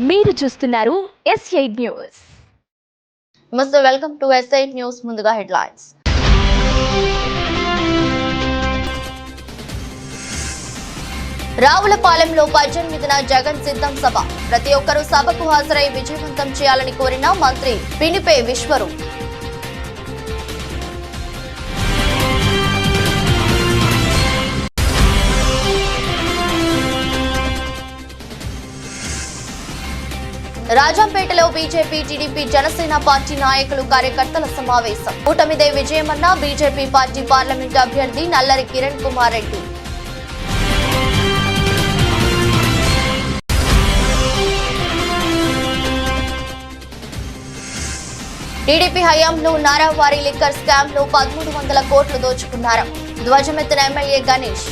మీరు చూస్తున్నారు S8 news. నమస్తే, వెల్కమ్ టు S8 న్యూస్. ముందుగా హెడ్లైన్స్. రావులపాలెంలో 18న జగన్ సిద్ధం సభ. ప్రతి ఒక్కరూ సభకు హాజరై విజయవంతం చేయాలని కోరిన మంత్రి పినిపే విశ్వరూప్. రాజంపేటలో బీజేపీ, టీడీపీ, జనసేన పార్టీ నాయకులు, కార్యకర్తల సమావేశం. కూటమిదే విజయమన్న బీజేపీ పార్టీ పార్లమెంట్ అభ్యర్థి నల్లరి కిరణ్ కుమార్ రెడ్డి. టీడీపీ హయాంలో నారావారి లిక్కర్ స్కామ్ లో 1300 కోట్లు దోచుకున్నారు. ధ్వజమెత్తిన ఎమ్మెల్యే గణేష్.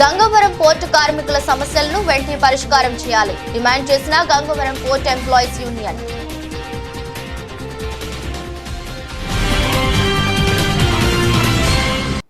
గంగవరం పోర్టు కార్మికుల సమస్యలను వెంటనే పరిష్కారం చేయాలి డిమాండ్ చేసిన గంగవరం పోర్ట్ ఎంప్లాయీస్ యూనియన్.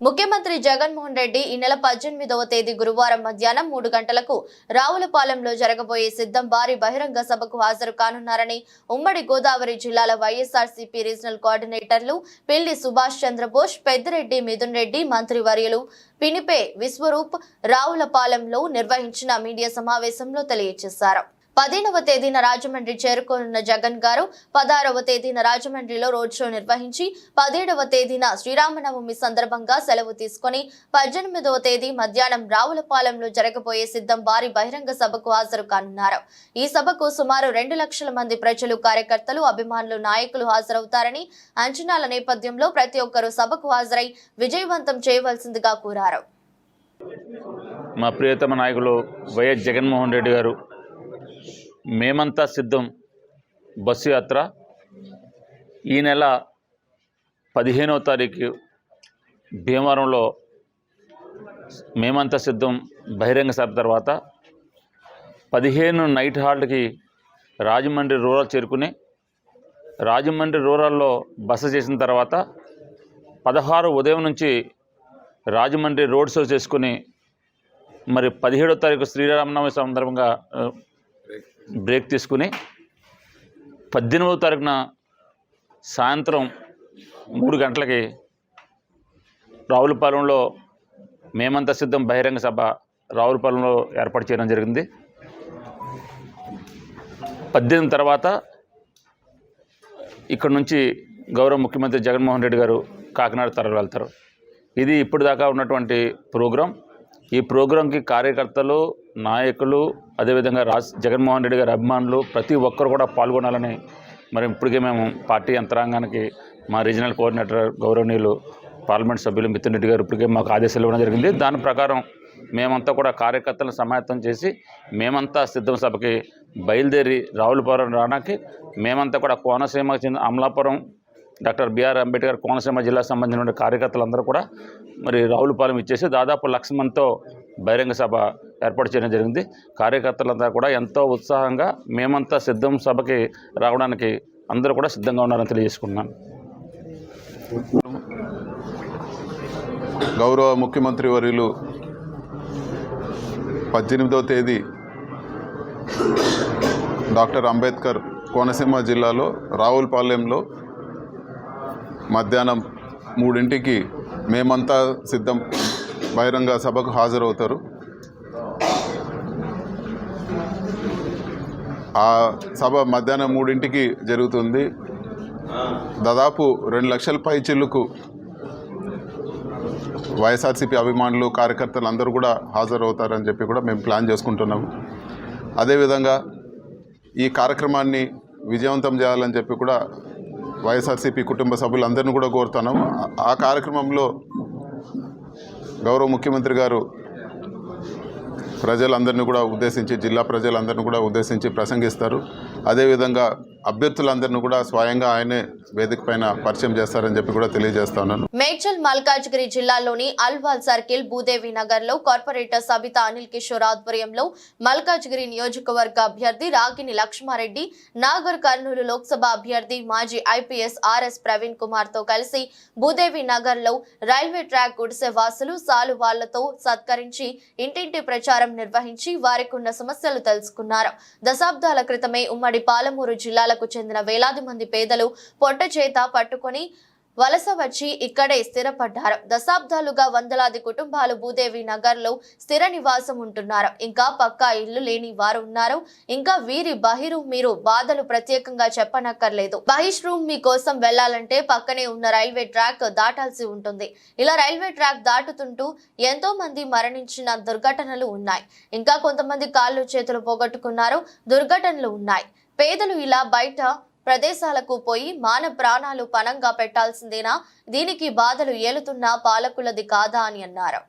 ముఖ్యమంత్రి జగన్మోహన్ రెడ్డి ఈ నెల 18వ తేదీ గురువారం మధ్యాహ్నం 3 గంటలకు రావులపాలెంలో జరగబోయే సిద్ధం భారీ బహిరంగ సభకు హాజరు కానున్నారని ఉమ్మడి గోదావరి జిల్లాల వైఎస్ఆర్సీపీ రీజనల్ కోఆర్డినేటర్లు పిల్లి సుభాష్ చంద్రబోస్, పెద్దిరెడ్డి మిథున్ రెడ్డి, మంత్రివర్యులు పినిపే విశ్వరూప్ రావులపాలెంలో నిర్వహించిన మీడియా సమావేశంలో తెలియజేశారు. 15వ తేదీన రాజమండ్రి చేరుకోనున్న జగన్ గారు 16వ తేదీన రాజమండ్రిలో రోడ్ షో నిర్వహించి 17వ తేదీన శ్రీరామనవమి సందర్భంగా సెలవు తీసుకుని 18వ తేదీ మధ్యాహ్నం రావులపాలెంలో జరగబోయే సిద్ధం భారీ బహిరంగ సభకు హాజరు కానున్నారు. ఈ సభకు సుమారు 2 లక్షల మంది ప్రజలు, కార్యకర్తలు, అభిమానులు, నాయకులు హాజరవుతారని అంచనాల నేపథ్యంలో ప్రతి ఒక్కరూ సభకు హాజరై విజయవంతం చేయవలసిందిగా కోరారు. మా ప్రియతమ నాయకులు వైఎస్ జగన్మోహన్ రెడ్డి గారు మేమంతా సిద్ధం బస్సు యాత్ర ఈ నెల 15వ తారీఖు భీమవరంలో మేమంతా సిద్ధం బహిరంగ సభ తర్వాత 15 నైట్ హాల్ట్కి రాజమండ్రి రూరల్ చేరుకుని రాజమండ్రి రూరల్లో బస చేసిన తర్వాత 16 ఉదయం నుంచి రాజమండ్రి రోడ్ షో చేసుకుని మరి 17వ తారీఖు శ్రీరామనవమి సందర్భంగా బ్రేక్ తీసుకుని 18వ తారీఖున సాయంత్రం 3 గంటలకి రావులపాలెంలో మేమంతా సిద్ధం బహిరంగ సభ రావులపాలెంలో ఏర్పాటు చేయడం జరిగింది. 18 తర్వాత ఇక్కడ నుంచి గౌరవ ముఖ్యమంత్రి జగన్మోహన్ రెడ్డి గారు కాకినాడ తరలి వెళ్తారు. ఇది ఇప్పటిదాకా ఉన్నటువంటి ప్రోగ్రాం. ఈ ప్రోగ్రాంకి కార్యకర్తలు, నాయకులు, అదేవిధంగా జగన్మోహన్ రెడ్డి గారి అభిమానులు ప్రతి ఒక్కరు కూడా పాల్గొనాలని మరి ఇప్పటికే మేము పార్టీ యంత్రాంగానికి మా రీజనల్ కోఆర్డినేటర్ గౌరవనీయులు పార్లమెంట్ సభ్యులు మిథున్ రెడ్డి గారు ఇప్పటికే మాకు ఆదేశాలు ఇవ్వడం జరిగింది. దాని ప్రకారం మేమంతా కూడా కార్యకర్తలను సమాయత్తం చేసి మేమంతా సిద్ధం సభకి బయలుదేరి రావులపాలెం రావడానికి మేమంతా కూడా కోనసీమకు చెందిన అమలాపురం డాక్టర్ బిఆర్ అంబేద్కర్ కోనసీమ జిల్లాకు సంబంధించిన కార్యకర్తలందరూ కూడా మరి రావులపాలెం ఇచ్చేసి దాదాపు 1,00,000 మందితో బహిరంగ సభ ఏర్పాటు చేయడం జరిగింది. కార్యకర్తలంతా కూడా ఎంతో ఉత్సాహంగా మేమంతా సిద్ధం సభకి రావడానికి అందరూ కూడా సిద్ధంగా ఉన్నారని తెలియజేసుకున్నాను. గౌరవ ముఖ్యమంత్రి వర్యులు 18వ తేదీ డాక్టర్ అంబేద్కర్ కోనసీమ జిల్లాలో రావులపాలెంలో మధ్యాహ్నం 3 మేమంతా సిద్ధం బహిరంగ సభకు హాజరవుతారు. ఆ సభ మధ్యాహ్నం 3 జరుగుతుంది. దాదాపు 2 లక్షల పైచిల్లుకు వైఎస్ఆర్సీపీ అభిమానులు, కార్యకర్తలు అందరూ కూడా హాజరవుతారని చెప్పి కూడా మేము ప్లాన్ చేసుకుంటున్నాము. అదేవిధంగా ఈ కార్యక్రమాన్ని విజయవంతం చేయాలని చెప్పి కూడా వైఎస్ఆర్సీపీ కుటుంబ సభ్యులందరినీ కూడా కోరుతున్నాము. ఆ కార్యక్రమంలో గౌరవ ముఖ్యమంత్రి గారు ప్రజలందరినీ కూడా ఉద్దేశించి, జిల్లా ప్రజలందరినీ కూడా ఉద్దేశించి ప్రసంగిస్తారు. అదేవిధంగా అభ్యర్థులందరినీ కూడా స్వయంగా ఆయనే వేదిక పైన పరిచయం చేస్తారని చెప్పి కూడా తెలియజేస్తా ఉన్నాను. మేడ్చల్ మల్కాజ్గిరి జిల్లాలోని అల్వాల్ సర్కిల్ భూదేవి నగర్ లో కార్పొరేటర్ సబితా అనిల్ కిషోర్ ఆధ్వర్యంలో మల్కాజ్గిరి నియోజకవర్గ అభ్యర్థి రాగిని లక్ష్మారెడ్డి, నాగర్ కర్నూలు లోక్సభ అభ్యర్థి మాజీ ఐపీఎస్ ఆర్ఎస్ ప్రవీణ్ కుమార్ తో కలిసి భూదేవి నగర్ లో రైల్వే ట్రాక్ గుడిసె వాసులు సాలువాళ్లతో సత్కరించి ఇంటింటి ప్రచారం నిర్వహించి వారికున్న సమస్యలు తెలుసుకున్నారు. దశాబ్దాల క్రితమే ఉమ్మడి పాలమూరు జిల్లాలకు చెందిన వేలాది మంది పేదలు పొట్ట చేత పట్టుకొని వలస వచ్చి ఇక్కడే స్థిరపడ్డారు. దశాబ్దాలుగా వందలాది కుటుంబాలు భూదేవి నగర్ లో స్థిర నివాసం ఉంటున్నారు. ఇంకా పక్కా ఇల్లు లేని వారు ఉన్నారు. ఇంకా వీరి బహిరూమ్ మీరు బాధలు ప్రత్యేకంగా చెప్పనక్కర్లేదు. బహిష్ రూమ్ మీకోసం వెళ్లాలంటే పక్కనే ఉన్న రైల్వే ట్రాక్ దాటాల్సి ఉంటుంది. ఇలా రైల్వే ట్రాక్ దాటుతుంటూ ఎంతో మంది మరణించిన దుర్ఘటనలు ఉన్నాయి. ఇంకా కొంతమంది కాళ్ళు చేతులు పోగొట్టుకున్నారు. దుర్ఘటనలు ఉన్నాయి. పేదలు ఇలా బయట ప్రదేశాలకు పోయి మాన ప్రాణాలు పణంగా పెట్టాల్సిందేనా? దీనికి బాధలు ఏలుతున్న పాలకులది కాదా అని అన్నారు.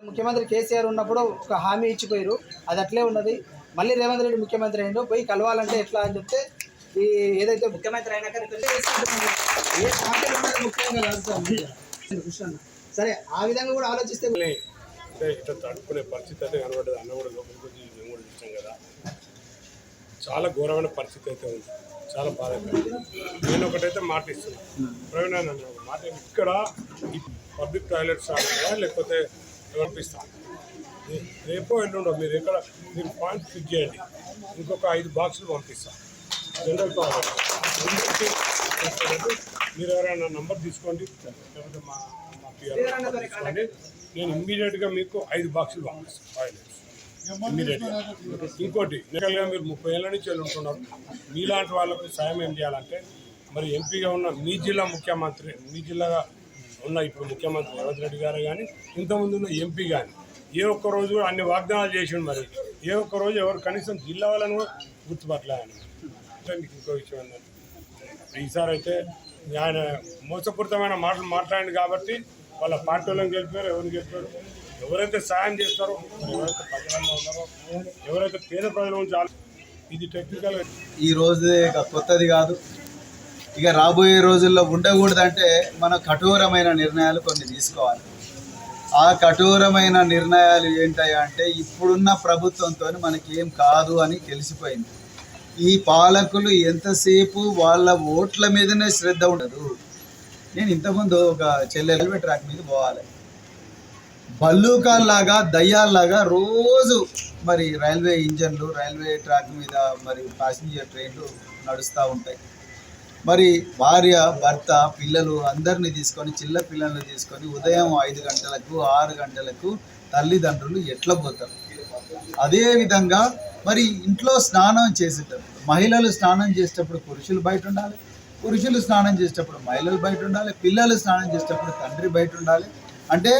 ముఖ్యమంత్రి కేసీఆర్ ఉన్నప్పుడు ఒక హామీ ఇచ్చిపోయారు, అది అట్లే ఉన్నది. మళ్ళీ రేవంత్ రెడ్డి ముఖ్యమంత్రి అయిందో పోయి కలవాలంటే ఎట్లా అని చెప్తే ఈ ఏదైతే ముఖ్యమంత్రి అయినాక ఏ పార్టీలు ఉన్నది ముఖ్యంగా కాదు. సరే ఆ విధంగా కూడా ఆలోచిస్తే ఇట్లా తడుపుకునే పరిస్థితి అయితే కనబడ్డది. అన్న కూడా లోపలికి వచ్చి మేము కూడా చూసాం కదా, చాలా ఘోరమైన పరిస్థితి అయితే ఉంది. చాలా బాధాకరం. నేను ఒకటైతే మాట ఇస్తున్నాను, ప్రవీణ్ అన్న ఒక మాట, ఇక్కడ పబ్లిక్ టాయిలెట్స్ ఆడాలా లేకపోతే పంపిస్తాను. రేపో ఎల్లుండో మీరు ఎక్కడ మీరు పాయింట్ ఫిక్స్ చేయండి, ఇంకొక 5 బాక్సులు పంపిస్తాను జనరల్ టాయిలెట్. మీరు ఎవరైనా నంబర్ తీసుకోండి, లేకపోతే మా పిఆర్ తీసుకోండి. నేను ఇమ్మీడియట్గా మీకు 5 బాక్సులు పంపిస్తాను టాయిలెట్స్ ఇమ్మీడియట్గా. ఇంకోటి నెలగా మీరు 30 ఏళ్ళ నుంచి ఉంటున్నారు. మీలాంటి వాళ్ళకు సాయం ఏం చేయాలంటే, మరి ఎంపీగా ఉన్న మీ జిల్లా ముఖ్యమంత్రి, మీ జిల్లాగా ఉన్న ఇప్పుడు ముఖ్యమంత్రి రేవంత్ రెడ్డి గారు కానీ, ఇంతకుముందు ఉన్న ఎంపీ కానీ ఏ ఒక్క రోజు కూడా అన్ని వాగ్దానాలు చేసిండు. మరి ఏ ఒక్క రోజు ఎవరు కనీసం జిల్లా వాళ్ళని కూడా గుర్తుపట్టలేని. అంటే మీకు ఇంకో విషయం ఏంటంటే, ఈసారి అయితే ఆయన మోసపూరితమైన మాటలు మాట్లాడింది కాబట్టి వాళ్ళ పార్టీ వాళ్ళని గెలిపారు. ఎవరిని గెలిపారు? ఎవరైతే సాయం చేస్తారో, ఎవరైతే ప్రజలలో ఉన్నారో, ఎవరైతే పేద ప్రజల నుంచి ఇది టెక్నికల్. ఈ రోజు ఇక కొత్తది కాదు, ఇక రాబోయే రోజుల్లో ఉండకూడదంటే మనం కఠోరమైన నిర్ణయాలు కొన్ని తీసుకోవాలి. ఆ కఠోరమైన నిర్ణయాలు ఏంటంటే, ఇప్పుడున్న ప్రభుత్వంతో మనకి ఏం కాదు అని తెలిసిపోయింది. ఈ పాలకులు ఎంతసేపు వాళ్ళ ఓట్ల మీదనే శ్రద్ధ ఉండదు. నేను ఇంతకుముందు ఒక రైల్వే ట్రాక్ మీద పోవాలి, బల్లూకాల్లాగా దయ్యాల్లాగా రోజు మరి రైల్వే ఇంజన్లు రైల్వే ట్రాక్ మీద మరి ప్యాసింజర్ ట్రైన్లు నడుస్తూ ఉంటాయి. మరి భార్య భర్త పిల్లలు అందరినీ తీసుకొని, చిన్న పిల్లల్ని తీసుకొని ఉదయం 5 గంటలకు 6 గంటలకు తల్లిదండ్రులు ఎట్లా పోతారు? అదేవిధంగా మరి ఇంట్లో స్నానం చేసేటప్పుడు మహిళలు స్నానం చేసేటప్పుడు పురుషులు బయట ఉండాలి, పురుషులు స్నానం చేసేటప్పుడు మహిళలు బయట ఉండాలి, పిల్లలు స్నానం చేసేటప్పుడు తండ్రి బయట ఉండాలి. అంటే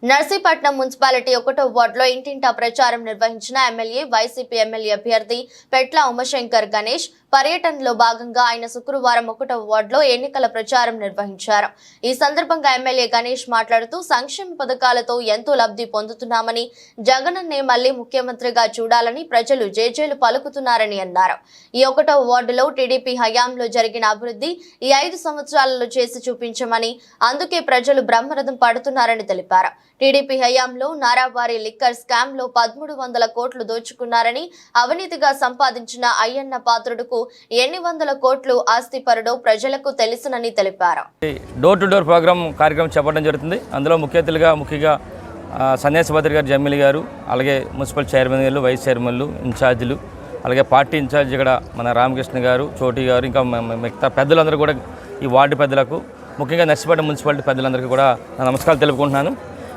నర్సీపట్నం మున్సిపాలిటీ 1వ వార్డులో ఇంటింటా ప్రచారం నిర్వహించిన ఎమ్మెల్యే వైసీపీ ఎమ్మెల్యే అభ్యర్థి పెట్ల ఉమాశంకర్ గణేష్ పర్యటనలో భాగంగా ఆయన శుక్రవారం 1వ వార్డులో ఎన్నికల ప్రచారం నిర్వహించారు. ఈ సందర్భంగా ఎమ్మెల్యే గణేష్ మాట్లాడుతూ సంక్షేమ పథకాలతో ఎంతో లబ్ధి పొందుతున్నామని, జగనన్నే మళ్లీ ముఖ్యమంత్రిగా చూడాలని ప్రజలు జేజేలు పలుకుతున్నారని అన్నారు. ఈ 1వ వార్డులో టీడీపీ హయాంలో జరిగిన అభివృద్ధి ఈ 5 సంవత్సరాలలో చేసి చూపించమని, అందుకే ప్రజలు బ్రహ్మరథం పడుతున్నారని తెలిపారు. టీడీపీ హయాంలో నారావారి లిక్కర్ స్కామ్ లో 1300 కోట్లు దోచుకున్నారని, అవినీతిగా సంపాదించిన అయ్యన్న పాత్రుడుకు ఎన్ని వందల కోట్లు ఆస్తిపరుడో ప్రజలకు తెలుసునని తెలిపారు. డోర్ టు డోర్ ప్రోగ్రామ్ కార్యక్రమం చేపట్టడం జరుగుతుంది. అందులో ముఖ్యంగా సన్యాసి భద్ర గారు, జమ్మిలి గారు, అలాగే మున్సిపల్ చైర్మన్ గారు, వైస్ చైర్మన్లు, ఇన్ఛార్జీలు, అలాగే పార్టీ ఇన్ఛార్జ్ ఇక్కడ మన రామకృష్ణ గారు, చోటి గారు, ఇంకా మిగతా పెద్దలందరూ కూడా, ఈ వార్డు పెద్దలకు, ముఖ్యంగా నర్సీపట్నం మున్సిపాలిటీ పెద్దలందరికీ కూడా నమస్కారాలు తెలుపుకుంటున్నాను.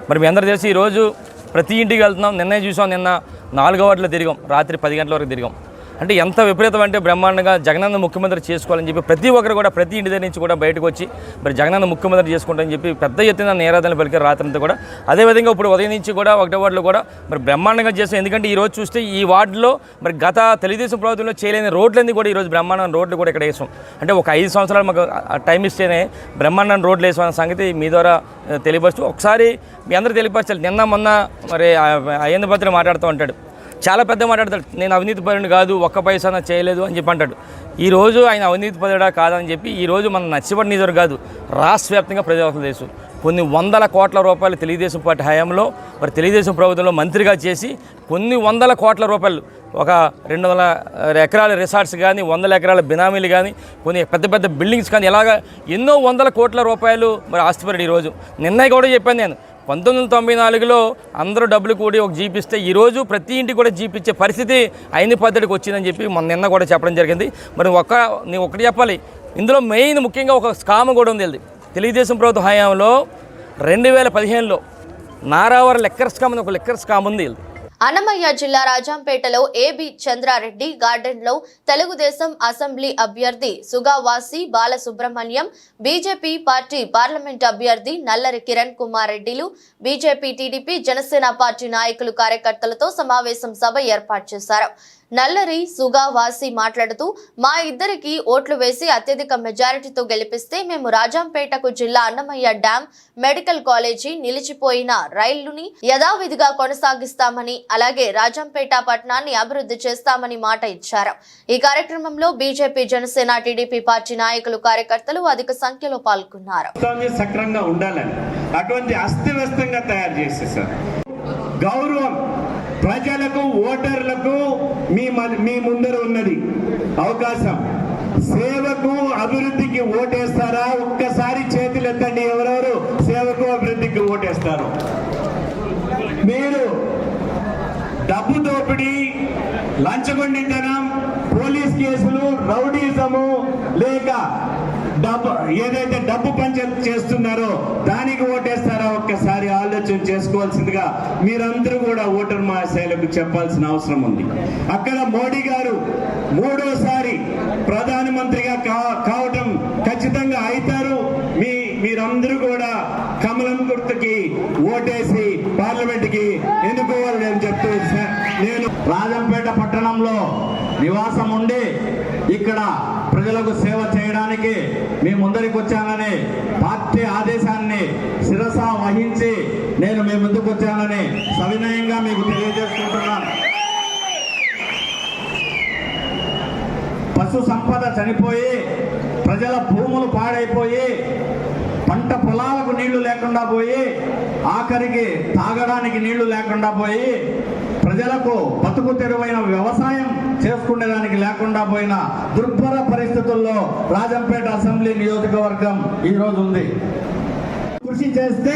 మరి మీ అందరూ తెలిసి ఈరోజు ప్రతి ఇంటికి వెళ్తున్నాం. నిన్నే చూసాం, నిన్న 4వ వార్డులో తిరిగాం, రాత్రి 10 గంటల వరకు తిరిగాం. అంటే ఎంత విపరీతం అంటే బ్రహ్మాండంగా జగనన్న ముఖ్యమంత్రి చేసుకోవాలని చెప్పి ప్రతి ఒక్కరు కూడా ప్రతి ఇంటి దగ్గర నుంచి కూడా బయటకు వచ్చి మరి జగనన్న ముఖ్యమంత్రి చేసుకుంటారని చెప్పి పెద్ద ఎత్తున నేరాదన పలికారు రాత్రంతా కూడా. అదేవిధంగా ఇప్పుడు ఉదయం నుంచి కూడా 1వ వార్డులో కూడా మరి బ్రహ్మాండంగా చేస్తాం. ఎందుకంటే ఈరోజు చూస్తే ఈ వార్డులో మరి గత తెలుగుదేశం ప్రభుత్వంలో చేయలేని రోడ్లన్నీ కూడా ఈరోజు బ్రహ్మాండం రోడ్లు కూడా ఇక్కడ వేసాం. అంటే ఒక 5 సంవత్సరాలు మాకు టైం ఇస్తేనే బ్రహ్మాండం రోడ్లు వేసామన్న సంగతి మీ ద్వారా తెలియపరుస్తూ ఒకసారి మీ అందరూ తెలియపరచాలి. నిన్న మొన్న మరి అయ్యన్న భద్ర మాట్లాడుతూ ఉంటాడు, చాలా పెద్ద మాట్లాడతాడు. నేను అవినీతి పరుని కాదు, ఒక్క పైసా చేయలేదు అని చెప్పి అంటాడు. ఈరోజు ఆయన అవినీతి పరుడా కాదని చెప్పి ఈరోజు మన నర్సీపట్నం నియోజకవర్గం కాదు, రాష్ట్ర వ్యాప్తంగా ప్రజావసరం తెలుసు. కొన్ని వందల కోట్ల రూపాయలు తెలుగుదేశం పార్టీ హయాంలో మరి తెలుగుదేశం ప్రభుత్వంలో మంత్రిగా చేసి కొన్ని వందల కోట్ల రూపాయలు, ఒక 200 ఎకరాల రిసార్ట్స్ కానీ, 100 ఎకరాల బినామీలు కానీ, కొన్ని పెద్ద పెద్ద బిల్డింగ్స్ కానీ, ఇలాగా ఎన్నో వందల కోట్ల రూపాయలు మరి ఆస్తిపరుడు. ఈరోజు నిన్న కూడా చెప్పాను నేను, 1994లో అందరూ డబ్బులు కూడి ఒక జీప్ ఇస్తే ఈరోజు ప్రతి ఇంటికి కూడా జీప్ ఇచ్చే పరిస్థితి అయిన పద్ధతికి వచ్చిందని చెప్పి నిన్న కూడా చెప్పడం జరిగింది. మరి నేను ఒకటి చెప్పాలి, ఇందులో మెయిన్ ముఖ్యంగా ఒక స్కామ్ కూడా ఉంది. తెలుగుదేశం ప్రభుత్వ హయాంలో 2015లో నారావర లెక్కర్ స్కామ్ అని ఒక లెక్కర్ స్కామ్ ఉంది. అన్నమయ్య జిల్లా రాజంపేటలో ఏబి చంద్రారెడ్డి గార్డెన్ లో తెలుగుదేశం అసెంబ్లీ అభ్యర్థి సుగావాసి బాలసుబ్రహ్మణ్యం, బీజేపీ పార్టీ పార్లమెంట్ అభ్యర్థి నల్లరి కిరణ్ కుమార్ రెడ్డిలు, బీజేపీ, టీడీపీ, జనసేన పార్టీ నాయకులు, కార్యకర్తలతో సమావేశం సభ ఏర్పాటు చేశారు. నల్లరి సుగావాసి మాట్లాడుతూ, మా ఇద్దరికి ఓట్లు వేసి అత్యధిక మెజారిటీతో గెలిపిస్తే మేము రాజంపేటకు జిల్లా అన్నమయ్య డ్యాం, మెడికల్ కాలేజీ, నిలిచిపోయిన రైళ్లుని యథావిధిగా కొనసాగిస్తామని, అలాగే రాజంపేట పట్టణాన్ని అభివృద్ధి చేస్తామని మాట ఇచ్చారు. ఈ కార్యక్రమంలో బీజేపీ, జనసేన, టీడీపీ పార్టీ నాయకులు, కార్యకర్తలు అధిక సంఖ్యలో పాల్గొన్నారు. సక్రంగా ఉండాలని అటువంటి అస్తవ్యస్తంగా తయారు చేసేసారు. గౌరవం ప్రజలకు, ఓటర్లకు మీ ముందర ఉన్నది అవకాశం. సేవకు, అభివృద్ధికి ఓటేస్తారా? ఒక్కసారి చేతులు ఎత్తండి, ఎవరెవరు సేవకు, అభివృద్ధికి ఓటేస్తారు. మీరు డబ్బు దోపిడీ, లంచగొండితనం, పోలీస్ కేసులు, రౌడీజము, లేక ఏదైతే డబ్బు పంచాయతీ చేస్తున్నారో దానికి ఓటేస్తారా? ఒక్కసారి ఆలోచన చేసుకోవాల్సిందిగా మీరందరూ కూడా ఓటర్ మహాశైలకు చెప్పాల్సిన అవసరం ఉంది. అక్కడ మోడీ గారు 3వ ప్రధానమంత్రిగా కావటం ఖచ్చితంగా అవుతారు. మీరందరూ కూడా కమలం గుర్తుకి ఓటేసి పార్లమెంట్కి ఎన్నుకోవాలని నేను చెప్తూ, నేను రాజంపేట పట్టణంలో నివాసం ఉండి ఇక్కడ ప్రజలకు సేవ చేయడానికి మీ ముందరికి వచ్చానని, పార్టీ ఆదేశాన్ని శిరస వహించి నేను మీ ముందుకు వచ్చానని సవినయంగా మీకు తెలియజేసుకుంటున్నాను. పశు సంపద చనిపోయి, ప్రజల భూములు పాడైపోయి, పంట పొలాలకు నీళ్లు లేకుండా పోయి, ఆఖరికి తాగడానికి నీళ్లు లేకుండా పోయి, ప్రజలకు బతుకు తెరువైన వ్యవసాయం చేసుకునేదానికి లేకుండా పోయిన దుర్భర పరిస్థితుల్లో రాజంపేట అసెంబ్లీ నియోజకవర్గం ఈరోజు ఉంది. కృషి చేస్తే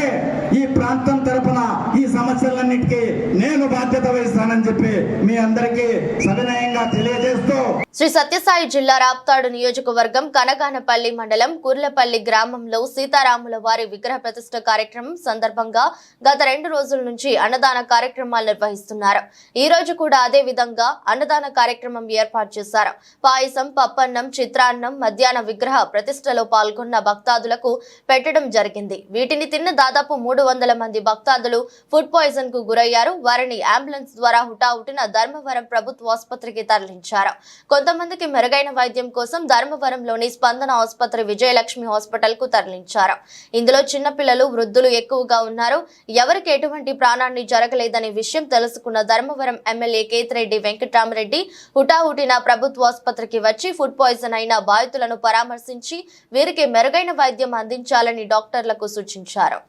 ఈ ప్రాంతం తరపున ఈ సమస్యలన్నిటికీ నేను బాధ్యత వహిస్తానని చెప్పి మీ అందరికీ సవినయంగా తెలియజేస్తూ, శ్రీ సత్యసాయి జిల్లా రాప్తాడు నియోజకవర్గం కనగానపల్లి మండలం కుర్లపల్లి గ్రామంలో సీతారాముల వారి విగ్రహ ప్రతిష్ఠ కార్యక్రమం సందర్భంగా గత 2 రోజుల నుంచి అన్నదాన కార్యక్రమాలు నిర్వహిస్తున్నారు. ఈ రోజు కూడా అదే విధంగా అన్నదాన కార్యక్రమం ఏర్పాటు చేశారు. పాయసం, పప్పన్నం, చిత్రాన్నం మధ్యాహ్న విగ్రహ ప్రతిష్ఠలో పాల్గొన్న భక్తాదులకు పెట్టడం జరిగింది. వీటిని తిన్న దాదాపు 300 మంది భక్తాదులు ఫుడ్ పాయిజన్ కు గురయ్యారు. వారిని అంబులెన్స్ ద్వారా హుటాహుటిన ధర్మవరం ప్రభుత్వ ఆసుపత్రికి తరలించారు. కొంతమందికి మెరుగైన వైద్యం కోసం ధర్మవరంలోని స్పందన ఆసుపత్రి, విజయలక్ష్మి హాస్పిటల్ కు తరలించారు. ఇందులో చిన్నపిల్లలు, వృద్ధులు ఎక్కువగా ఉన్నారు. ఎవరికి ఎటువంటి ప్రాణాన్ని జరగలేదనే విషయం తెలుసుకున్న ధర్మవరం ఎమ్మెల్యే కేతిరెడ్డి వెంకటరామరెడ్డి హుటాహుటిన ప్రభుత్వ ఆసుపత్రికి వచ్చి ఫుడ్ పాయిజన్ అయిన బాధితులను పరామర్శించి వీరికి మెరుగైన వైద్యం అందించాలని డాక్టర్లకు సూచించారు.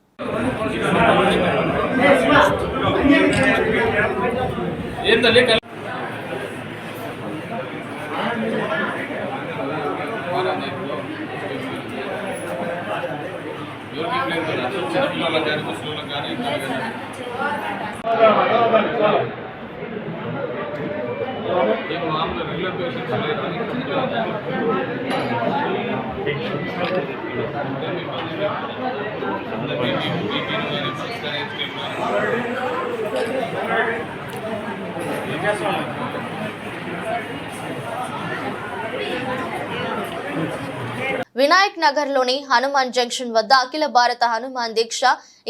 వినాయక్ నగర్ లోని హనుమాన్ జంక్షన్ వద్ద అఖిల భారత హనుమాన్ దీక్ష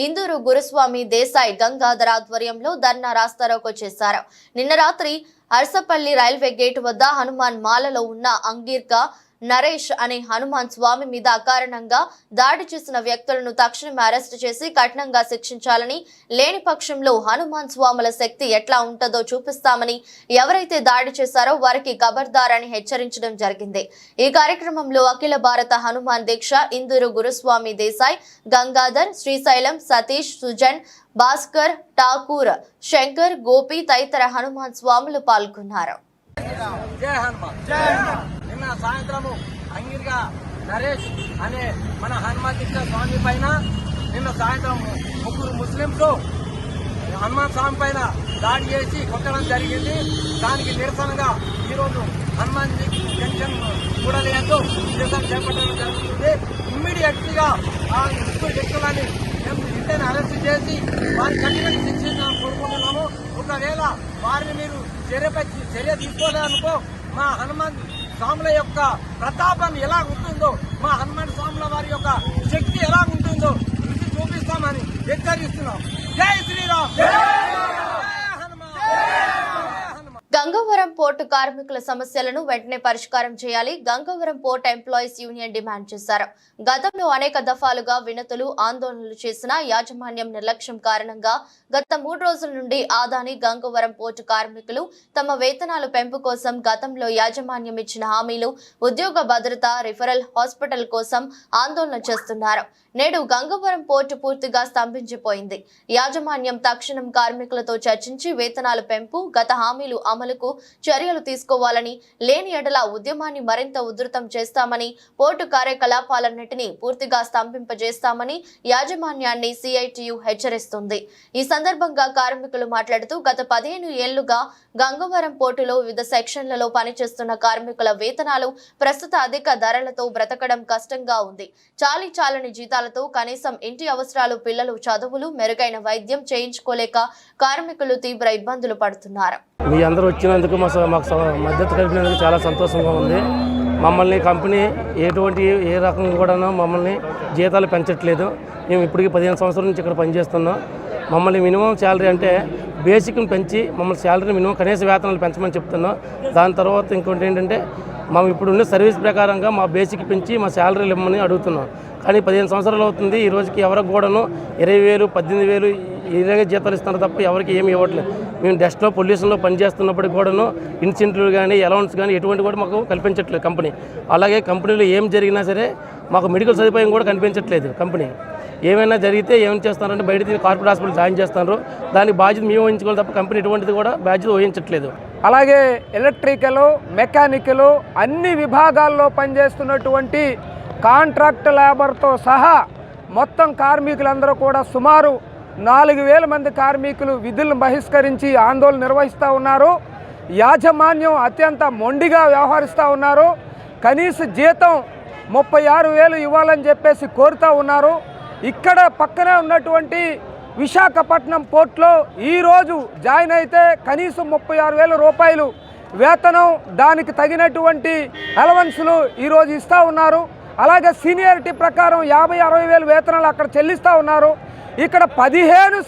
ఇందూరు గురుస్వామి దేశాయ్ గంగాధర్ ఆధ్వర్యంలో ధర్నా రాస్తారోకో చేశారు. నిన్న రాత్రి అర్సపల్లి రైల్వే గేట్ వద్ద హనుమాన్ మాలలో ఉన్న అంగీర్క నరేష్ అనే హనుమాన్ స్వామి మీద అకారణంగా దాడి చేసిన వ్యక్తులను తక్షణమే అరెస్టు చేసి కఠినంగా శిక్షించాలని, లేని పక్షంలో హనుమాన్ స్వాముల శక్తి ఎట్లా ఉంటుందో చూపిస్తామని, ఎవరైతే దాడి చేశారో వారికి ఖబర్దార్ అని హెచ్చరించడం జరిగింది. ఈ కార్యక్రమంలో అఖిల భారత హనుమాన్ దీక్ష ఇందూరు గురుస్వామి దేశాయ్, గంగాధర్, శ్రీశైలం, సతీష్, సుజన్, భాస్కర్, ఠాకూర్, శంకర్, గోపి తదితర హనుమాన్ స్వాములు పాల్గొన్నారు. నిన్న సాయంత్రము అంగిరిగా నరేష్ అనే మన హనుమాన్ దీక్ష స్వామి పైన నిన్న సాయంత్రం 3 ముస్లింస్ హనుమాన్ స్వామి పైన దాడి చేసి కొట్టడం జరిగింది. దానికి నిరసనగా ఈరోజు హనుమాన్ జంక్షన్ కూడలియందు నిరసన చేపట్టడం జరుగుతుంది. ఇమ్మీడియట్లీగా ఆ ముగ్గురు వ్యక్తులని మేము ఇంటిని అరెస్ట్ చేసి వారిని కఠినంగా శిక్షించాలని కోరుకుంటున్నాము. ఒకవేళ వారిని మీరు చర్య తీసుకోలేదనుకో మా హనుమాన్ స్వాముల యొక్క ప్రతాపం ఎలా ఉంటుందో, మా హనుమాన్ స్వాముల వారి యొక్క శక్తి ఎలా ఉంటుందో రుచి చూపిస్తామని హెచ్చరిస్తున్నాం. జై శ్రీరామ్. గంగవరం పోర్టు కార్మికుల సమస్యలను వెంటనే పరిష్కారం చేయాలి Gangavaram port employees union demand చేశారు. గతంలో అనేక దఫాలుగా వినతులు, ఆందోళనలు చేసిన యాజమాన్యం నిర్లక్ష్యం కారణంగా గత 3 రోజుల నుండి ఆదాని గంగవరం పోర్టు కార్మికులు తమ వేతనాల పెంపు కోసం గతంలో యాజమాన్యం ఇచ్చిన హామీలు, ఉద్యోగ భద్రత, రిఫరల్ హాస్పిటల్ కోసం ఆందోళన చేస్తున్నారు. నేడు గంగవరం పోర్టు పూర్తిగా స్తంభించిపోయింది. యాజమాన్యం తక్షణం కార్మికులతో చర్చించి వేతనాల పెంపు, గత హామీలు అమలుకు చర్యలు తీసుకోవాలని, లేని ఎడల ఉద్యమాన్ని మరింత ఉధృతం చేస్తామని, పోర్టు కార్యకలాపాలన్నింటినీ పూర్తిగా స్తంభింపజేస్తామని యాజమాన్యాన్ని సిఐటియు హెచ్చరిస్తుంది. ఈ సందర్భంగా కార్మికులు మాట్లాడుతూ గత 15 ఏళ్లుగా గంగవరం పోర్టులో వివిధ సెక్షన్లలో పనిచేస్తున్న కార్మికుల వేతనాలు ప్రస్తుత అధిక ధరలతో బ్రతకడం కష్టంగా ఉంది. చాలని జీతాలతో కనీసం ఇంటి అవసరాలు, పిల్లలు చదువులు, మెరుగైన వైద్యం చేయించుకోలేక కార్మికులు తీవ్ర ఇబ్బందులు పడుతున్నారు. మీ అందరూ వచ్చినందుకు మాకు మద్దతు కలిపినందుకు చాలా సంతోషంగా ఉంది. మమ్మల్ని కంపెనీ ఏ రకంగా కూడా మమ్మల్ని జీతాలు పెంచట్లేదు. మేము ఇప్పటికీ 15 సంవత్సరాల నుంచి ఇక్కడ పనిచేస్తున్నాం. మమ్మల్ని మినిమం శాలరీ అంటే బేసిక్ని పెంచి మమ్మల్ని శాలరీని మినిమం కనీస వేతనాలు పెంచమని చెప్తున్నాం. దాని తర్వాత ఇంకోటి ఏంటంటే మేము ఇప్పుడున్న సర్వీస్ ప్రకారంగా మా బేసిక్ పెంచి మా శాలరీలు ఇవ్వమని అడుగుతున్నాం. కానీ 15 సంవత్సరాలు అవుతుంది. ఈ రోజుకి ఎవరికి కూడాను 20,000, 18,000 ఇలాగే జీతాలు ఇస్తున్నారు తప్ప ఎవరికి ఏమి ఇవ్వట్లేదు. మేము డస్ట్లో పొల్యూషన్లో పనిచేస్తున్నప్పటికి కూడాను ఇన్సెంటివ్లు కానీ, అలౌన్స్ కానీ ఎటువంటి కూడా మాకు కల్పించట్లేదు కంపెనీ. అలాగే కంపెనీలో ఏం జరిగినా సరే మాకు మెడికల్ సదుపాయం కూడా కనిపించట్లేదు. కంపెనీ ఏమైనా జరిగితే ఏం చేస్తారంటే బయట కార్పొరేట్ హాస్పిటల్ జాయిన్ చేస్తున్నారు. దానికి బాధ్యత మేము వహించుకోవాలి తప్ప కంపెనీ ఎటువంటిది కూడా బాధ్యత వహించట్లేదు. అలాగే ఎలక్ట్రికల్, మెకానికల్ అన్ని విభాగాల్లో పనిచేస్తున్నటువంటి కాంట్రాక్ట్ లేబర్తో సహా మొత్తం కార్మికులందరూ కూడా సుమారు 4,000 మంది కార్మికులు విధులను బహిష్కరించి ఆందోళన నిర్వహిస్తూ ఉన్నారు. యాజమాన్యం అత్యంత మొండిగా వ్యవహరిస్తూ ఉన్నారు. కనీస జీతం 36,000 ఇవ్వాలని చెప్పేసి కోరుతూ ఉన్నారు. ఇక్కడ పక్కనే ఉన్నటువంటి విశాఖపట్నం పోర్ట్లో ఈరోజు జాయిన్ అయితే కనీసం 36,000 రూపాయలు వేతనం, దానికి తగినటువంటి అలవెన్సులు ఈరోజు ఇస్తూ ఉన్నారు. అలాగే సీనియారిటీ ప్రకారం 50,000-60,000 వేతనాలు అక్కడ చెల్లిస్తూ ఉన్నారు. ఇక్కడ 15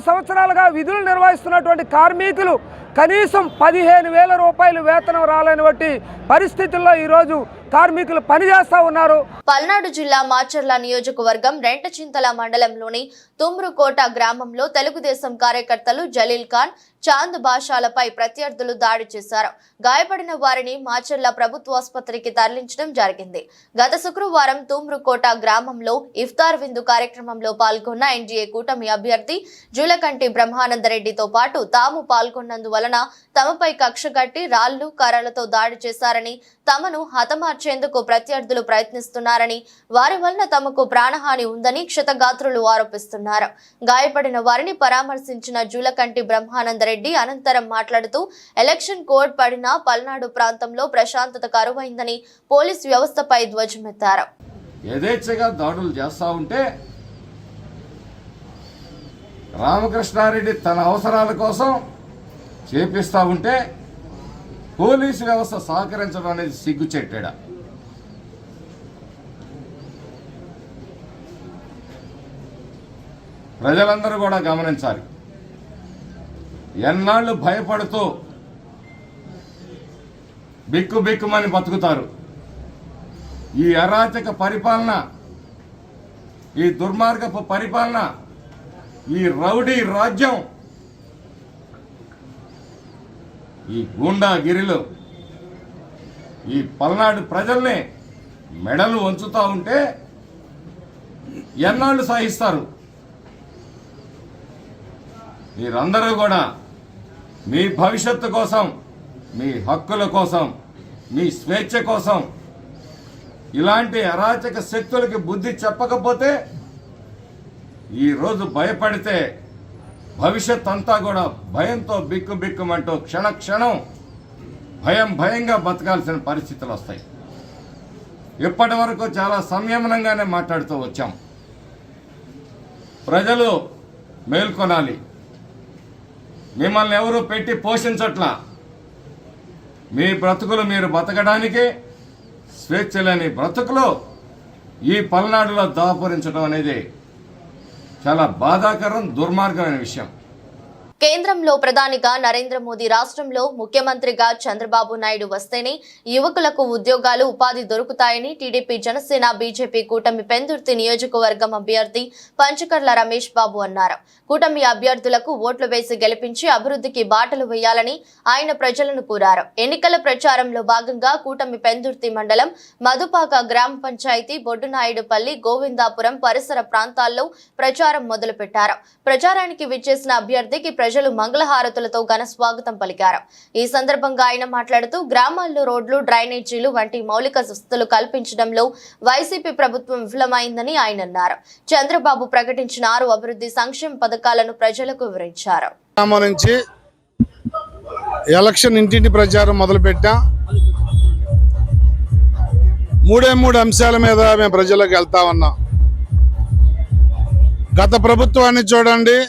సంవత్సరాలుగా విధులు నిర్వహిస్తున్నటువంటి కార్మికులు కనీసం 15,000 రూపాయలు వేతనం రాలేనటువంటి పరిస్థితుల్లో ఈరోజు కార్మికులు పనిచేస్తూ ఉన్నారు. పల్నాడు జిల్లా మాచర్ల నియోజకవర్గం రెంటచింతల మండలంలోని తుమ్రుకోట గ్రామంలో తెలుగుదేశం కార్యకర్తలు జలీల్ ఖాన్, చాంద్ బాషాలపై ప్రత్యర్థులు దాడి చేశారు. గాయపడిన వారిని మాచర్ల ప్రభుత్వాసుపత్రికి తరలించడం జరిగింది. గత శుక్రవారం తుమ్రుకోట గ్రామంలో ఇఫ్తార్ విందు కార్యక్రమంలో పాల్గొన్న ఎన్డీఏ కూటమి అభ్యర్థి జూలకంటి బ్రహ్మానందరెడ్డితో పాటు తాము పాల్గొన్నందువలన తమపై కక్ష కట్టి రాళ్లు, కర్రలతో దాడి చేశారని, తమను హతమార్చేందుకు ప్రత్యర్థులు ప్రయత్నిస్తున్నారని, వారి వలన తమకు ప్రాణహాని ఉందని క్షతగాత్రులు ఆరోపిస్తున్నారు. గాయపడిన వారిని పరామర్శించిన జూలకంటి బ్రహ్మానందరెడ్డి అనంతరం మాట్లాడుతూ ఎలక్షన్ కోడ్ పడిన పల్నాడు ప్రాంతంలో ప్రశాంతత కరువైందని పోలీస్ వ్యవస్థపై ధ్వజమెత్తారు. యథేచ్ఛగా దాడులు చేస్తా ఉంటే రామకృష్ణారెడ్డి తన అవసరాల కోసం చేపిస్తా ఉంటే పోలీసు వ్యవస్థ సహకరించడం అనేది సిగ్గుచెట్టాడా? ప్రజలందరూ కూడా గమనించాలి. ఎన్నాళ్ళు భయపడుతూ బిక్కుమని బతుకుతారు. ఈ అరాచక పరిపాలన, ఈ దుర్మార్గపు పరిపాలన, ఈ రౌడీ రాజ్యం, ఈ గూండాగిరిలో ఈ పల్నాడు ప్రజల్ని మెడలు వంచుతూ ఉంటే ఎన్నాళ్ళు సహిస్తారు? మీరందరూ కూడా మీ భవిష్యత్తు కోసం, మీ హక్కుల కోసం, మీ స్వేచ్ఛ కోసం ఇలాంటి అరాచక శక్తులకి బుద్ధి చెప్పకపోతే, ఈరోజు భయపడితే భవిష్యత్ అంతా కూడా భయంతో బిక్కుమంటూ క్షణం భయంగా బతకాల్సిన పరిస్థితులు వస్తాయి. ఇప్పటి వరకు చాలా సంయమనంగానే మాట్లాడుతూ వచ్చాం. ప్రజలు మేల్కొనాలి. మిమ్మల్ని ఎవరు పెట్టి పోషించట్లా. మీ బ్రతుకులు మీరు బతకడానికి స్వేచ్ఛ లేని బ్రతుకులు ఈ పల్నాడులో దాపురించడం అనేది చాలా బాధాకరం, దుర్మార్గమైన విషయం. కేంద్రంలో ప్రధానిగా నరేంద్ర మోదీ, రాష్ట్రంలో ముఖ్యమంత్రిగా చంద్రబాబు నాయుడు వస్తేనే యువకులకు ఉద్యోగాలు, ఉపాధి దొరుకుతాయని టీడీపీ, జనసేన, బీజేపీ కూటమి పెందుర్తి నియోజకవర్గం అభ్యర్థి పంచకర్ల రమేష్ బాబు అన్నారు. కూటమి అభ్యర్థులకు ఓట్లు వేసి గెలిపించి అభివృద్ధికి బాటలు వేయాలని ఆయన ప్రజలను కోరారు. ఎన్నికల ప్రచారంలో భాగంగా కూటమి పెందుర్తి మండలం మధుపాక గ్రామ పంచాయతీ, బొడ్డునాయుడుపల్లి, గోవిందాపురం పరిసర ప్రాంతాల్లో ప్రచారం మొదలుపెట్టారు. ప్రచారానికి విచ్చేసిన అభ్యర్థికి ప్రజలు మంగళహారతులతో ఘన స్వాగతం పలికారు. ఈ సందర్భంగా ఆయన మాట్లాడుతూ గ్రామాల్లో రోడ్లు, డ్రైనేజీలు వంటి మౌలిక వసతులు కల్పించడంలో వైసీపీ ప్రభుత్వం విఫలమైందని ఆయన అన్నారు. చంద్రబాబు ప్రకటించిన 6 అభివృద్ధి సంక్షేమ పథకాలను ప్రజలకు వివరించారు. నుంచి ఎలక్షన్ ఇంటింటి ప్రచారం మొదలుపెట్టాం. 3 అంశాల మీద మేము ప్రజలకు వెళ్తా ఉన్నాం. గత ప్రభుత్వాన్ని చూడండి,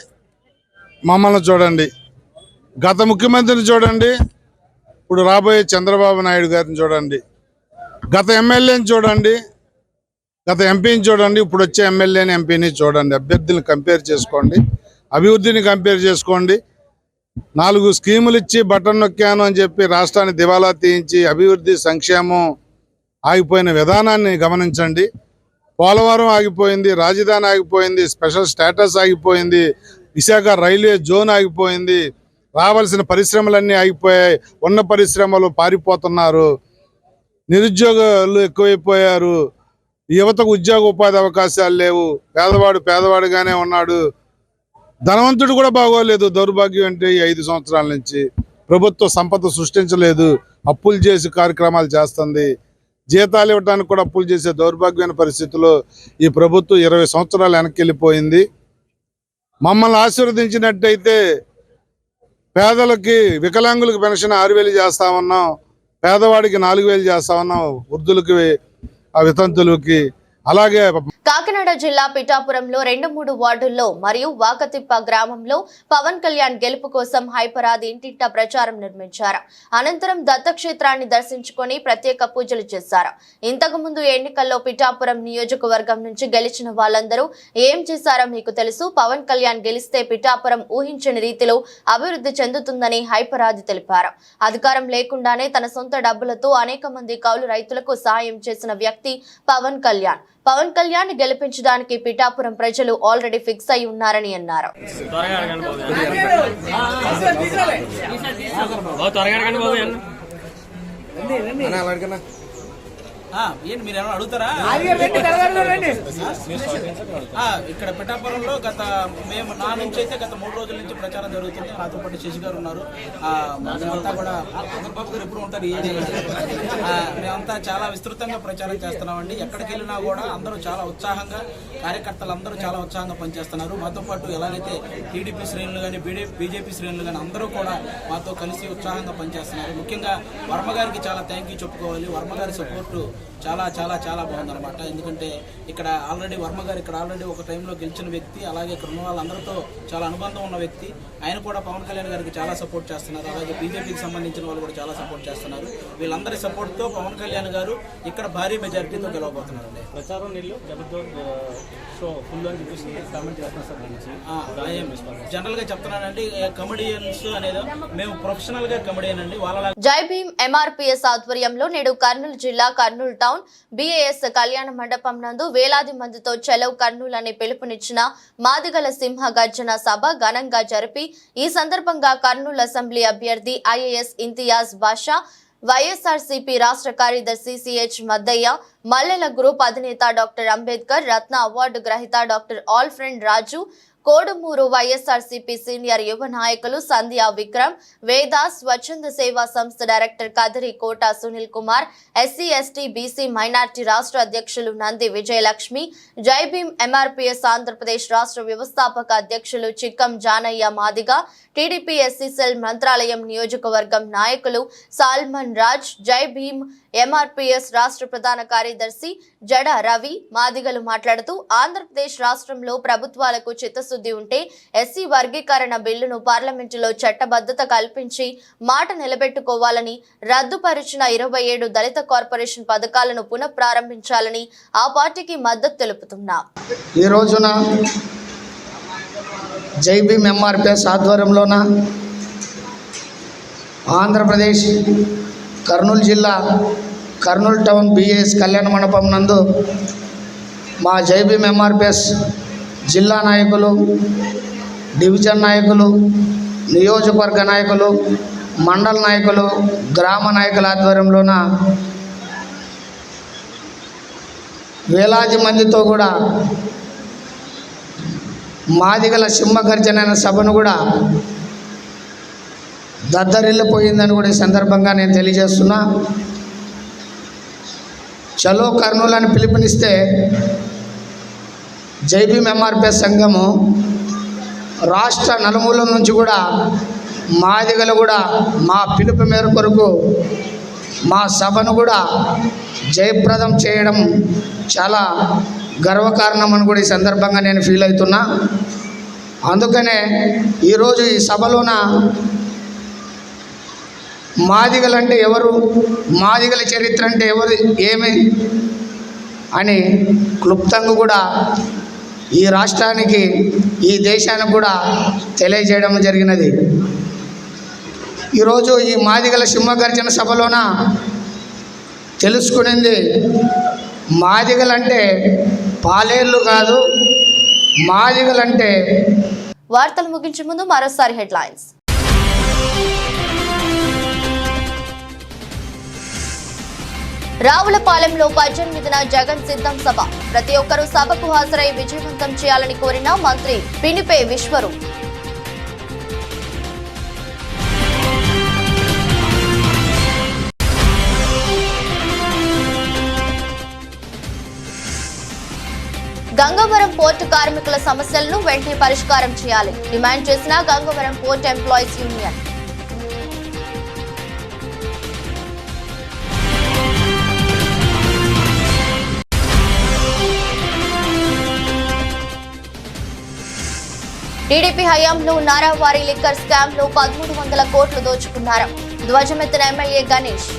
మమ్మల్ని చూడండి. గత ముఖ్యమంత్రిని చూడండి, ఇప్పుడు రాబోయే చంద్రబాబు నాయుడు గారిని చూడండి. గత ఎమ్మెల్యేని చూడండి, గత ఎంపీని చూడండి, ఇప్పుడు వచ్చే ఎమ్మెల్యేని, ఎంపీని చూడండి. అభ్యర్థులను కంపేర్ చేసుకోండి, అభివృద్ధిని కంపేర్ చేసుకోండి. 4 స్కీములు ఇచ్చి బటన్ నొక్కాను అని చెప్పి రాష్ట్రాన్ని దివాలా తీయించి అభివృద్ధి, సంక్షేమం ఆగిపోయిన విధానాన్ని గమనించండి. పోలవరం ఆగిపోయింది, రాజధాని ఆగిపోయింది, స్పెషల్ స్టేటస్ ఆగిపోయింది, విశాఖ రైల్వే జోన్ ఆగిపోయింది, రావాల్సిన పరిశ్రమలన్నీ ఆగిపోయాయి. ఉన్న పరిశ్రమలు పారిపోతున్నారు, నిరుద్యోగులు ఎక్కువైపోయారు, యువతకు ఉద్యోగ ఉపాధి అవకాశాలు లేవు, పేదవాడు పేదవాడుగానే ఉన్నాడు, ధనవంతుడు కూడా బాగోలేదు. దౌర్భాగ్యం అంటే 5 సంవత్సరాల నుంచి ప్రభుత్వ సంపద సృష్టించలేదు, అప్పులు చేసి కార్యక్రమాలు చేస్తుంది. జీతాలు ఇవ్వడానికి కూడా అప్పులు చేసే దౌర్భాగ్యమైన పరిస్థితుల్లో ఈ ప్రభుత్వం 20 సంవత్సరాలు వెనక్కి వెళ్ళిపోయింది. మమ్మల్ని ఆశీర్వదించినట్టయితే పేదలకి, వికలాంగులకు పెన్షన్ 6,000 చేస్తా ఉన్నాం, పేదవాడికి 4,000 చేస్తా ఉన్నాం, వృద్ధులకి, వితంతులకి. అలాగే కాకినాడ జిల్లా పిఠాపురంలో 2-3 వార్డుల్లో మరియు వాకతిప్ప గ్రామంలో పవన్ కళ్యాణ్ గెలుపు కోసం హైపరాది ఇంటింటా ప్రచారం నిర్మించారు. అనంతరం దత్తక్షేత్రాన్ని దర్శించుకొని ప్రత్యేక పూజలు చేశారు. ఇంతకు ముందు ఎన్నికల్లో పిఠాపురం నియోజకవర్గం నుంచి గెలిచిన వాళ్ళందరూ ఏం చేశారో మీకు తెలుసు. పవన్ కళ్యాణ్ గెలిస్తే పిఠాపురం ఊహించని రీతిలో అభివృద్ధి చెందుతుందని హైపరాది తెలిపారు. అధికారం లేకుండానే తన సొంత డబ్బులతో అనేక మంది కౌలు రైతులకు సాయం చేసిన వ్యక్తి పవన్ కళ్యాణ్. పవన్ కళ్యాణ్ గెలిపించడానికి పిఠాపురం ప్రజలు ఆల్రెడీ ఫిక్స్ అయి ఉన్నారని అన్నారు. మీరు ఏమైనా అడుగుతారా? ఇక్కడ పిఠాపురంలో మేము నా నుంచి అయితే గత 3 రోజుల నుంచి ప్రచారం జరుగుతుంది. నాతో పాటు శశి గారు ఉన్నారు. మేమంతా కూడా ఎప్పుడు ఉంటారు, మేమంతా చాలా విస్తృతంగా ప్రచారం చేస్తున్నామండి. ఎక్కడికి వెళ్ళినా కూడా అందరూ చాలా ఉత్సాహంగా, కార్యకర్తలు అందరూ చాలా ఉత్సాహంగా పనిచేస్తున్నారు. మాతో పాటు ఎలాగైతే టీడీపీ శ్రేణులు కానీ, బీజేపీ శ్రేణులు కానీ అందరూ కూడా మాతో కలిసి ఉత్సాహంగా పనిచేస్తున్నారు. ముఖ్యంగా వర్మ గారికి చాలా థ్యాంక్ యూ చెప్పుకోవాలి. వర్మ గారి సపోర్టు చాలా చాలా చాలా బాగుందన్నమాట. ఎందుకంటే ఇక్కడ ఆల్రెడీ వర్మ గారు ఇక్కడ ఆల్రెడీ ఒక టైంలో గెలిచిన వ్యక్తి, అలాగే ఇక్కడ ఉన్న వాళ్ళందరితో చాలా అనుబంధం ఉన్న వ్యక్తి. ఆయన కూడా పవన్ కళ్యాణ్ గారికి చాలా సపోర్ట్ చేస్తున్నారు. అలాగే బీజేపీకి సంబంధించిన వాళ్ళు కూడా చాలా సపోర్ట్ చేస్తున్నారు. వీళ్ళందరి సపోర్ట్తో పవన్ కళ్యాణ్ గారు ఇక్కడ భారీ మెజారిటీతో గెలవబోతున్నారండి. ప్రచారం నీళ్ళు షో ఫుల్ అని చెప్పేసి కామెంట్ చేస్తున్నారు. జనరల్గా చెప్తున్నానండి, కమెడియన్స్ అనేది మేము ప్రొఫెషనల్గా కమెడియన్ అండి. వాళ్ళ జై భీమ్ ఎంఆర్పీఎస్ ఆధ్వర్యంలో నేడు కర్నూలు జిల్లా కర్నూలు టౌన్ బీఏఎస్ కళ్యాణ మండపం నందు వేలాది మందితో చలవ్ కర్నూలు అనే పిలుపునిచ్చిన మాదిగల సింహ గర్జన సభ ఘనంగా జరిపి ఈ సందర్భంగా కర్నూలు అసెంబ్లీ అభ్యర్థి ఐఏఎస్ ఇంతియాజ్ బాషా, వైఎస్ఆర్సీపీ రాష్ట్ర కార్యదర్శి సిహెచ్ మద్దయ్య, మల్లెల గ్రూప్ అధినేత డాక్టర్ అంబేద్కర్ రత్న అవార్డు గ్రహీత డాక్టర్ ఆల్ ఫ్రెండ్ రాజు, కోడుమూరు వైఎస్ఆర్సీపీ సీనియర్ యువ నాయకులు సంధ్యా విక్రమ్, వేద స్వచ్ఛంద సేవా సంస్థ director Kadari Kota Sunil Kumar, SC ST BC minority రాష్ట్ర అధ్యక్షులు నంది విజయలక్ష్మి, జై భీమ్ ఎంఆర్పీఎస్ ఆంధ్రప్రదేశ్ రాష్ట్ర వ్యవస్థాపక అధ్యక్షులు Chikkam Janaiah Madiga, TDP SC cell Mantralayam నియోజకవర్గం నాయకులు సాల్మన్ రాజ్, జై భీమ్ ఎంఆర్పీఎస్ రాష్ట్ర ప్రధాన కార్యదర్శి జడ రవి మాదిగలు మాట్లాడుతూ ఆంధ్రప్రదేశ్ రాష్ట్రంలో ప్రభుత్వాలకు చిత్తశుద్ధి ఉంటే ఎస్సీ వర్గీకరణ బిల్లును పార్లమెంటులో చట్టబద్ధత కల్పించి మాట నిలబెట్టుకోవాలని, రద్దుపరిచిన 27 దళిత కార్పొరేషన్ పథకాలను పునఃప్రారంభించాలని ఆ పార్టీకి మద్దతు తెలుపుతున్నారు. ఈ రోజున జై భీమ్ ఎంఆర్పీఎస్ ఆధ్వర్యంలోన ఆంధ్రప్రదేశ్ కర్నూలు జిల్లా కర్నూలు టౌన్ బీఏఎస్ కళ్యాణ మండపం నందు మా జై భీమ్ ఎంఆర్పీఎస్ జిల్లా నాయకులు, డివిజన్ నాయకులు, నియోజకవర్గ నాయకులు, మండల నాయకులు, గ్రామ నాయకుల ఆధ్వర్యంలోన వేలాది మందితో కూడా మాదిగల సింహగర్జన సభను కూడా దద్దరిల్లిపోయిందని కూడా ఈ సందర్భంగా నేను తెలియజేస్తున్నా. చలో కర్నూలు అని పిలుపునిస్తే జై భీమ్ ఎంఆర్పీఎస్ సంఘము రాష్ట్ర నలుమూలల నుంచి కూడా మాదిగలు కూడా మా పిలుపు మేర కొరకు మా సభను కూడా జయప్రదం చేయడం చాలా గర్వకారణం అని కూడా ఈ సందర్భంగా నేను ఫీల్ అవుతున్నా. అందుకనే ఈరోజు ఈ సభలోన మాదిగలంటే ఎవరు, మాదిగల చరిత్ర అంటే ఎవరు, ఏమి అని క్లుప్తంగా కూడా ఈ రాష్ట్రానికి, ఈ దేశానికి కూడా తెలియజేయడం జరిగినది. ఈరోజు ఈ మాదిగల సింహగర్జన సభలోన తెలుసుకునింది, మాదిగలంటే పాలేర్లు కాదు, మాదిగలంటే. వార్తలు ముగించే ముందు మరోసారి హెడ్లైన్స్. రావులపాలెంలో 18న జగన్ సిద్ధం సభ. ప్రతి ఒక్కరూ సభకు హాజరై విజయవంతం చేయాలని కోరిన మంత్రి పినిపే విశ్వరు. గంగవరం పోర్టు కార్మికుల సమస్యలను వెంటనే పరిష్కారం చేయాలి డిమాండ్ చేసిన Gangavaram port employees union. TDP హయాంలో నారావారి లిక్కర్ స్కామ్ లో 1300 కోట్లు దోచుకున్నారు. ధ్వజమెత్తిన ఎమ్మెల్యే గణేష్.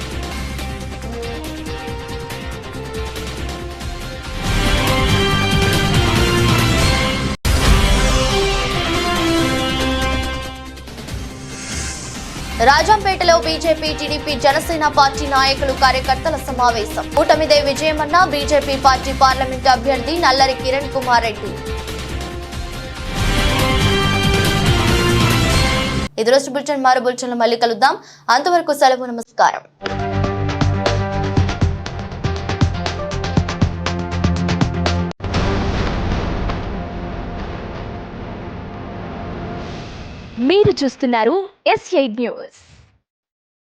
రాజంపేటలో బీజేపీ, టీడీపీ, జనసేన పార్టీ నాయకులు, కార్యకర్తల సమావేశం. కూటమిదే విజయమన్న బీజేపీ పార్టీ పార్లమెంటు అభ్యర్థి నల్లరి కిరణ్ కుమార్ రెడ్డి. ఇది రోజు బులెటిన్. మరో బులెటిన్లో మళ్ళీ కలుద్దాం. అంతవరకు సెలవు. నమస్కారం. మీరు చూస్తున్నారు S8 న్యూస్.